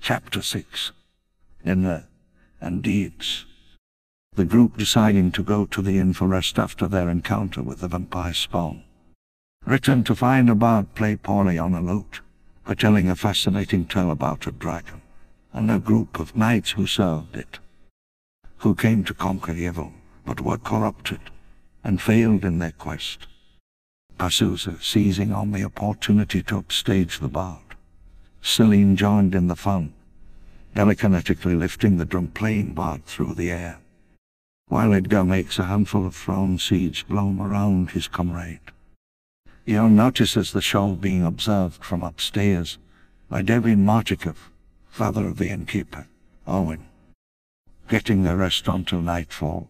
Chapter 6. Dinner and Deeds. The group deciding to go to the inn for rest after their encounter with the vampire spawn. Returned to find a bard play poorly on a lute, but telling a fascinating tale about a dragon, and a group of knights who served it, who came to conquer evil, but were corrupted, and failed in their quest. Pazuzu, seizing on the opportunity to upstage the bard. Celine joined in the fun, telekinetically lifting the drum-playing bard through the air, while Edgar makes a handful of thrown seeds blown around his comrade. Ion notices the show being observed from upstairs by Devin Martikov, father of the innkeeper, Owen. Getting their rest until nightfall,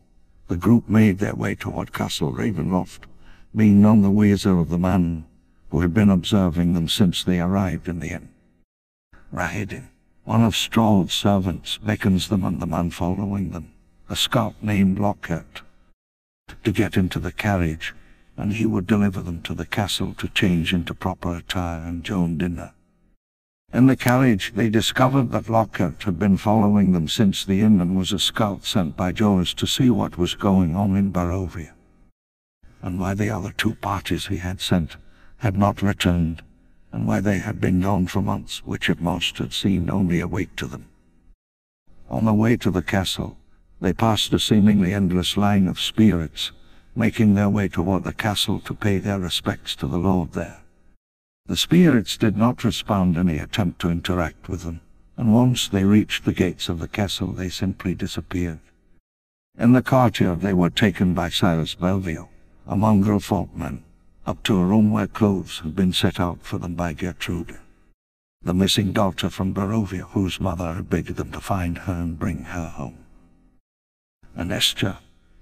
the group made their way toward Castle Ravenloft, being none the wiser of the man who had been observing them since they arrived in the inn. Rahedin, one of Strahd's servants, beckons them and the man following them, a scout named Lockhart, to get into the carriage, and he would deliver them to the castle to change into proper attire and join dinner. In the carriage they discovered that Lockhart had been following them since the inn and was a scout sent by Joris to see what was going on in Barovia, and why the other two parties he had sent had not returned, and why they had been gone for months, which at most had seemed only a week to them. On the way to the castle, they passed a seemingly endless line of spirits, making their way toward the castle to pay their respects to the lord there. The spirits did not respond any attempt to interact with them, and once they reached the gates of the castle they simply disappeared. In the courtyard they were taken by Cyrus Belvio, a mongrel folkman, up to a room where clothes had been set out for them by Gertrude, the missing daughter from Barovia, whose mother had begged them to find her and bring her home. And Esther,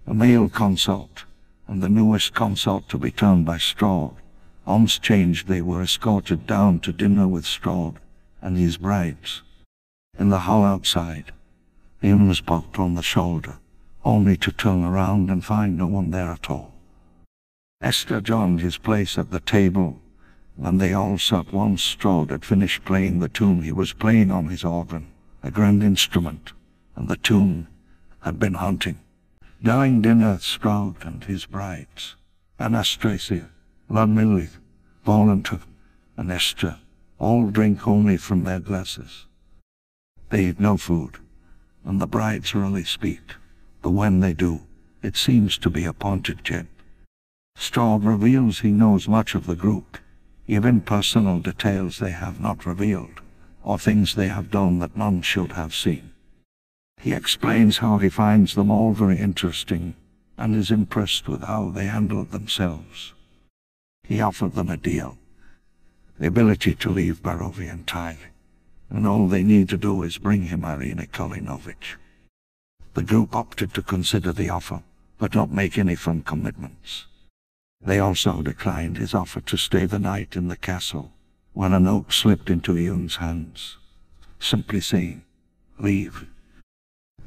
a male consort, and the newest consort to be turned by Strahd. Once changed, they were escorted down to dinner with Strahd and his brides. In the hall outside, Ian was poked on the shoulder, only to turn around and find no one there at all. Esther joined his place at the table, and they all sat once Strahd had finished playing the tune he was playing on his organ, a grand instrument, and the tune had been hunting. During dinner, Strahd and his brides, Anastasia, Ludmilla, Valentin, and Esther, all drink only from their glasses. They eat no food, and the brides rarely speak, but when they do, it seems to be a pointed jet. Strahd reveals he knows much of the group, even personal details they have not revealed, or things they have done that none should have seen. He explains how he finds them all very interesting, and is impressed with how they handled themselves. He offered them a deal, the ability to leave Barovia entirely, and all they need to do is bring him Irina Kalinovich. The group opted to consider the offer, but not make any firm commitments. They also declined his offer to stay the night in the castle, when a note slipped into Ian's hands, simply saying, "Leave."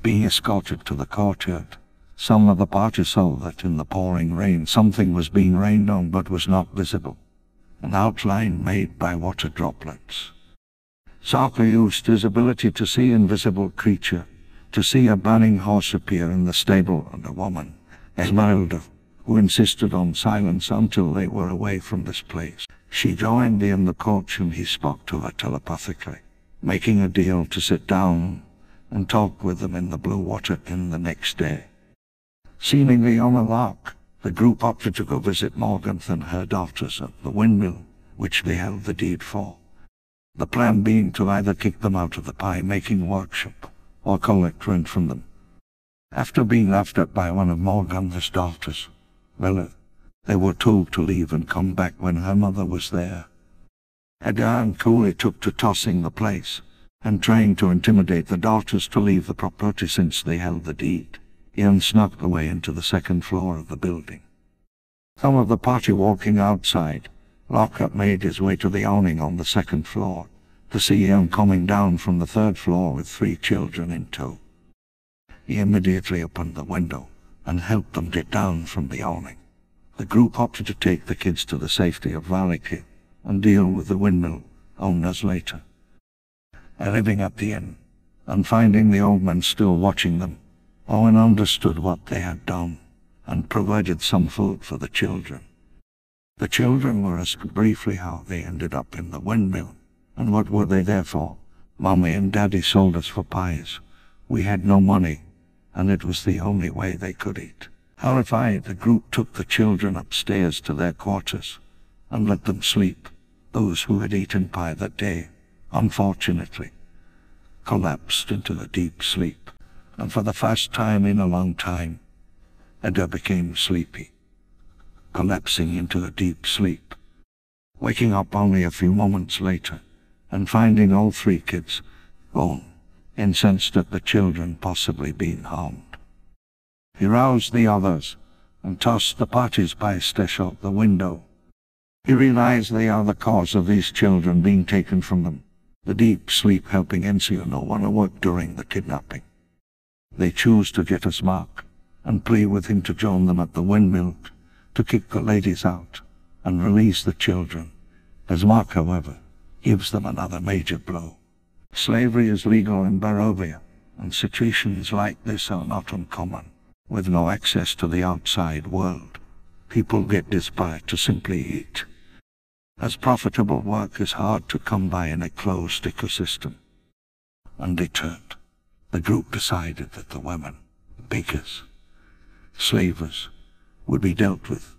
Being escorted to the courtyard, some of the party saw that in the pouring rain something was being rained on but was not visible, an outline made by water droplets. Saka used his ability to see invisible creature, to see a burning horse appear in the stable and a woman, Esmeralda, who insisted on silence until they were away from this place. She joined in the coach and he spoke to her telepathically, making a deal to sit down and talk with them in the Blue Water Inn the next day. Seemingly on a lark, the group opted to go visit Morganth and her daughters at the windmill, which they held the deed for. The plan being to either kick them out of the pie-making workshop, or collect rent from them. After being laughed at by one of Morganth's daughters, they were told to leave and come back when her mother was there. Edgar coolly took to tossing the place, and trying to intimidate the daughters to leave the property since they held the deed. Ian snuck away into the second floor of the building. Some of the party walking outside, Lockhart made his way to the awning on the second floor, to see Ian coming down from the third floor with 3 children in tow. He immediately opened the window and helped them get down from the awning. The group opted to take the kids to the safety of Valaki and deal with the windmill owners later. Arriving at the inn, and finding the old man still watching them, Owen understood what they had done, and provided some food for the children. The children were asked briefly how they ended up in the windmill, and what were they there for. Mommy and Daddy sold us for pies. We had no money, and it was the only way they could eat. Horrified, the group took the children upstairs to their quarters, and let them sleep. Those who had eaten pie that day, unfortunately, collapsed into a deep sleep, and for the first time in a long time, Edgar became sleepy, collapsing into a deep sleep, waking up only a few moments later, and finding all three kids gone, incensed at the children possibly being harmed. He roused the others, and tossed the party's pie stash out the window. He realized they are the cause of these children being taken from them, the deep sleep helping ensure no one awoke during the kidnapping. They choose to get us Mark, and plead with him to join them at the windmill, to kick the ladies out, and release the children, as Mark, however, gives them another major blow. Slavery is legal in Barovia, and situations like this are not uncommon. With no access to the outside world, people get desperate to simply eat, as profitable work is hard to come by in a closed ecosystem. Undeterred, the group decided that the women, bakers, slavers, would be dealt with